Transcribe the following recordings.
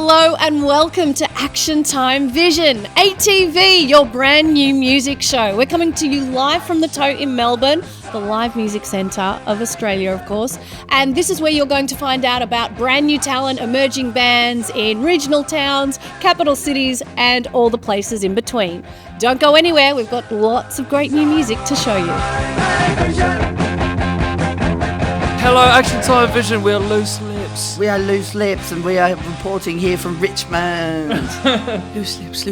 Hello and welcome to Action Time Vision, ATV, your brand new music show. We're coming to you live from the Tote in Melbourne, the live music centre of Australia, of course. And this is where you're going to find out about brand new talent, emerging bands in regional towns, capital cities, and all the places in between. Don't go anywhere, we've got lots of great new music to show you. Hello, Action Time Vision, we're Loose Lips. We are Loose Lips and we are reporting here from Richmond. Loose Lips.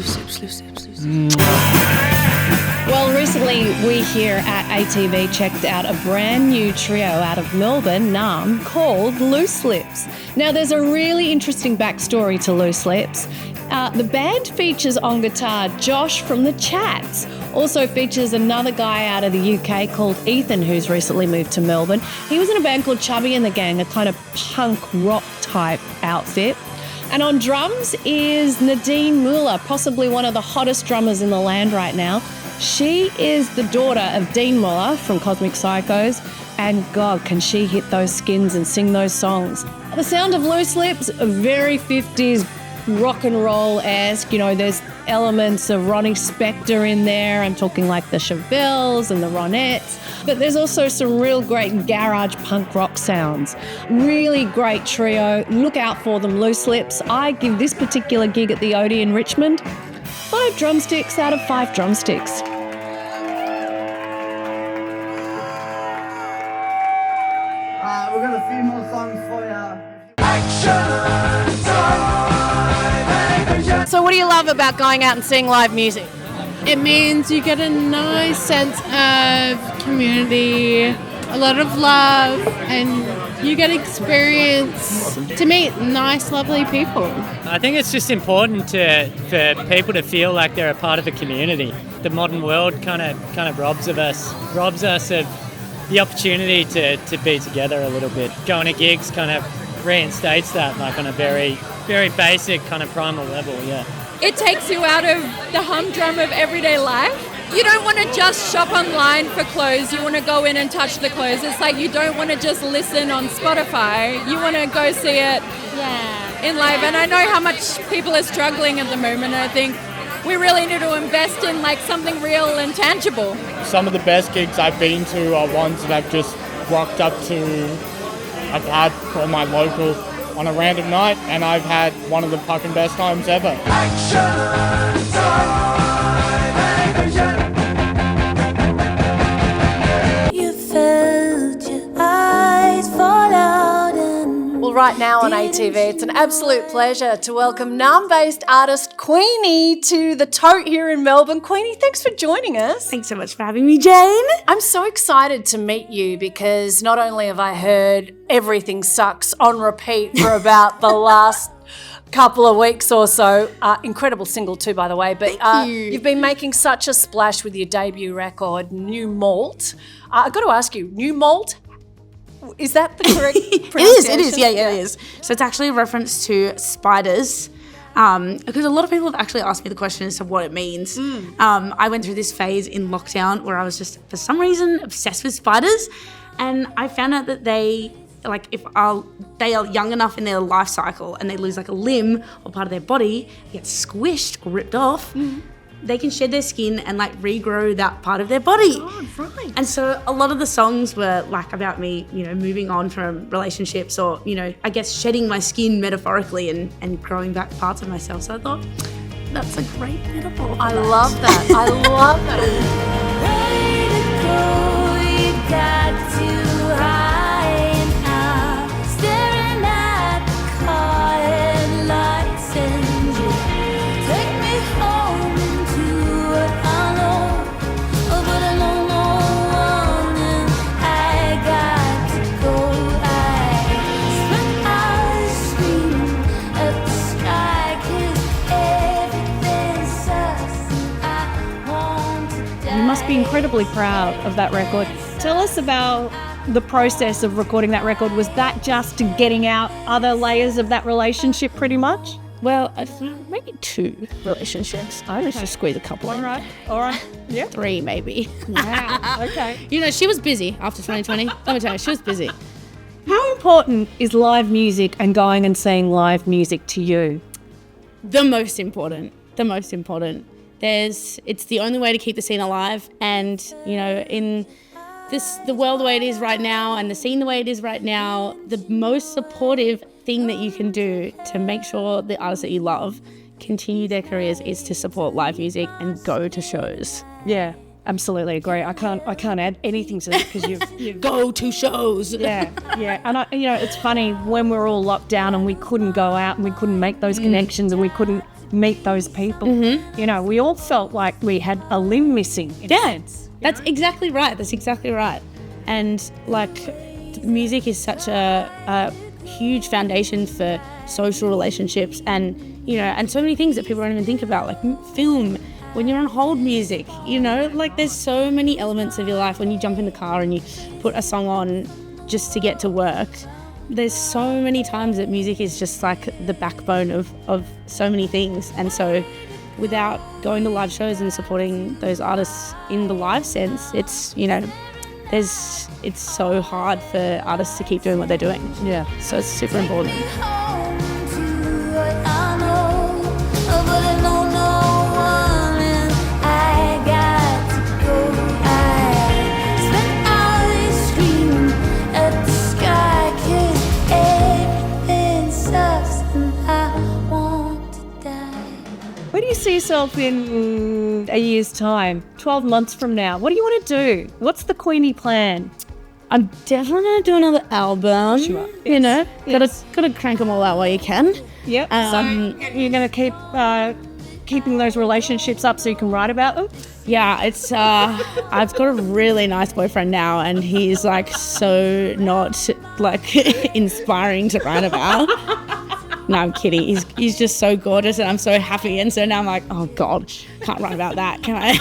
Well, recently we here at ATV checked out a brand new trio out of Melbourne, Naarm, called Loose Lips. Now, there's a really interesting backstory to Loose Lips. The band features on guitar Josh from the Chats. Also features another guy out of the UK called Ethan, who's recently moved to Melbourne. He was in a band called Chubby and the Gang, a kind of punk rock type outfit. And on drums is Nadine Muller, possibly one of the hottest drummers in the land right now. She is the daughter of Dean Muller from Cosmic Psychos, and God, can she hit those skins and sing those songs. The sound of Loose Lips, a very 50s rock and roll-esque, you know, there's elements of Ronnie Spector in there. I'm talking like the Chevelles and the Ronettes, but there's also some real great garage punk rock sounds. Really great trio. Look out for them, Loose Lips. I give this particular gig at the Odie in Richmond 5 drumsticks out of 5 drumsticks. We've got a few more songs for you. Action time. So what do you love about going out and seeing live music? It means you get a nice sense of community, a lot of love, and you get experience to meet nice, lovely people. I think it's just important for people to feel like they're a part of a community. The modern world kind of robs us of the opportunity to be together a little bit. Going to gigs kind of reinstates that, like on a very, very basic kind of primal level, yeah. It takes you out of the humdrum of everyday life. You don't want to just shop online for clothes. You want to go in and touch the clothes. It's like you don't want to just listen on Spotify. You want to go see it in live. And I know how much people are struggling at the moment. I think we really need to invest in like something real and tangible. Some of the best gigs I've been to are ones that I've just rocked up to. I've had for my local on a random night, and I've had one of the fucking best times ever. Action time. You felt your eyes fall out and Well, right now on ATV, it's an absolute pleasure to welcome Naarm-based artist Queenie to the Tote here in Melbourne. Queenie, thanks for joining us. Thanks so much for having me, Jane. I'm so excited to meet you because not only have I heard Everything Sucks on repeat for about the last couple of weeks or so. Incredible single too, by the way. But Thank you. You've been making such a splash with your debut record, New Malt. I've got to ask you, New Malt, is that the correct pronunciation? It is. Yeah, it is. So it's actually a reference to spiders. Because a lot of people have actually asked me the question as to what it means. I went through this phase in lockdown where I was just, for some reason, obsessed with spiders. And I found out that they are young enough in their life cycle and they lose like a limb or part of their body, gets squished or ripped off, they can shed their skin and like regrow that part of their body. Oh, right. And so a lot of the songs were like about me, you know, moving on from relationships or, you know, I guess shedding my skin metaphorically and growing back parts of myself. So I thought that's a great metaphor. I love that. I love that. Way to go, you got too high and out, staring at the car headlights and you take me home into what I know, but I don't know one and I got to go. I spent hours screaming at the sky 'cause everything sucks and I want to die. You must be incredibly proud of that record. Tell us about the process of recording that record. Was that just getting out other layers of that relationship pretty much? Well, maybe 2 relationships. I was just squeeze a couple in. All right. Yeah. 3 maybe. Wow. Okay. You know, she was busy after 2020. Let me tell you, she was busy. How important is live music and going and seeing live music to you? The most important. It's the only way to keep the scene alive, and in the world the way it is right now and the scene the way it is right now, the most supportive thing that you can do to make sure the artists that you love continue their careers is to support live music and go to shows. Yeah, absolutely agree. I can't add anything to that because you've Go to shows. Yeah. And it's funny when we're all locked down and we couldn't go out and we couldn't make those connections and we couldn't meet those people. Mm-hmm. We all felt like we had a limb missing. In a sense. That's exactly right. And music is such a huge foundation for social relationships and so many things that people don't even think about, like film, when you're on hold music, there's so many elements of your life when you jump in the car and you put a song on just to get to work. There's so many times that music is just like the backbone of so many things. And so without going to live shows and supporting those artists in the live sense, it's so hard for artists to keep doing what they're doing. Yeah. So it's super important. Where do you see yourself in a year's time, 12 months from now? What do you want to do? What's the Queenie plan? I'm definitely going to do another album. Sure. Gotta crank them all out while you can. Yep. So you're going to keep keeping those relationships up so you can write about them? Yeah, it's I've got a really nice boyfriend now, and he's so not inspiring to write about. No, I'm kidding. He's just so gorgeous, and I'm so happy. And so now I'm like, oh God, can't write about that, can I?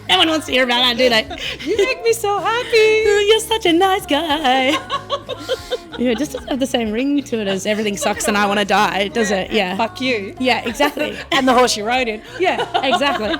No one wants to hear about that, do they? You make me so happy. You're such a nice guy. It just doesn't have the same ring to it as everything sucks and I want to die, does it? Yeah. Fuck you. Yeah, exactly. And the horse you rode in. Yeah, exactly.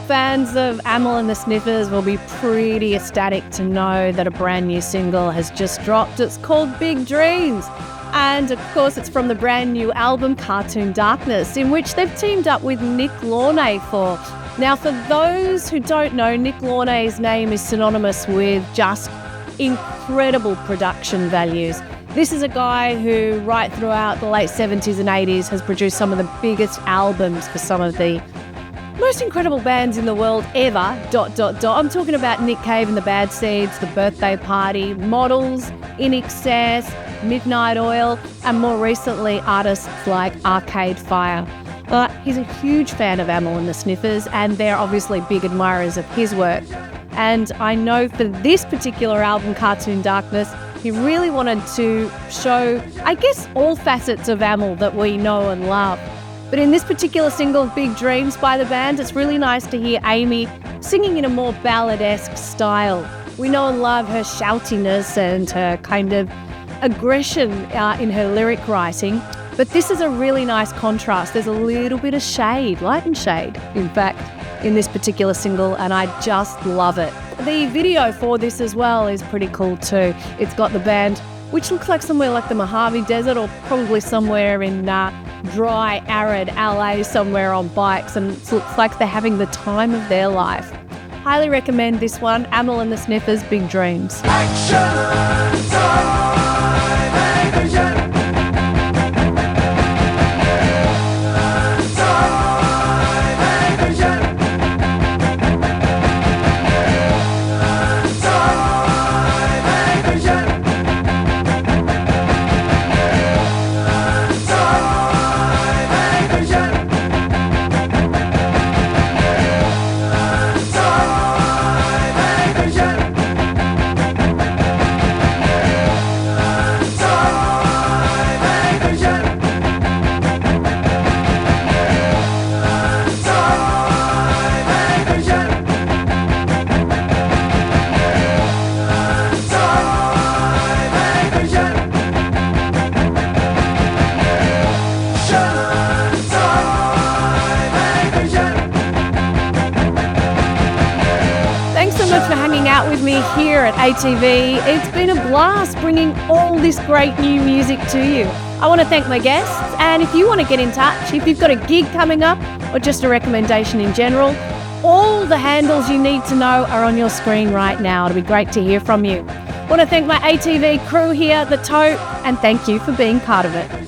Fans of Amyl and the Sniffers will be pretty ecstatic to know that a brand new single has just dropped. It's called Big Dreams. And of course, it's from the brand new album Cartoon Darkness, in which they've teamed up with Nick Launay for. Now, for those who don't know, Nick Launay's name is synonymous with just incredible production values. This is a guy who, right throughout the late 70s and 80s, has produced some of the biggest albums for some of the most incredible bands in the world ever, ... I'm talking about Nick Cave and the Bad Seeds, The Birthday Party, Models, In Excess, Midnight Oil, and more recently artists like Arcade Fire. He's a huge fan of Amyl and the Sniffers, and they're obviously big admirers of his work. And I know for this particular album, Cartoon Darkness, he really wanted to show, I guess, all facets of Amyl that we know and love. But in this particular single, Big Dreams by the band, it's really nice to hear Amy singing in a more ballad-esque style. We know and love her shoutiness and her kind of aggression in her lyric writing, but this is a really nice contrast. There's a little bit of shade, light and shade, in fact, in this particular single, and I just love it. The video for this as well is pretty cool too. It's got the band, which looks like somewhere like the Mojave Desert, or probably somewhere in dry, arid LA somewhere on bikes, and it looks like they're having the time of their life. Highly recommend this one, Amyl and the Sniffers, Big Dreams. Action time, action. with me here at ATV. It's been a blast bringing all this great new music to you. I want to thank my guests, and if you want to get in touch, if you've got a gig coming up or just a recommendation in general, all the handles you need to know are on your screen right now. It'll be great to hear from you. I want to thank my ATV crew here at the tote, and thank you for being part of it.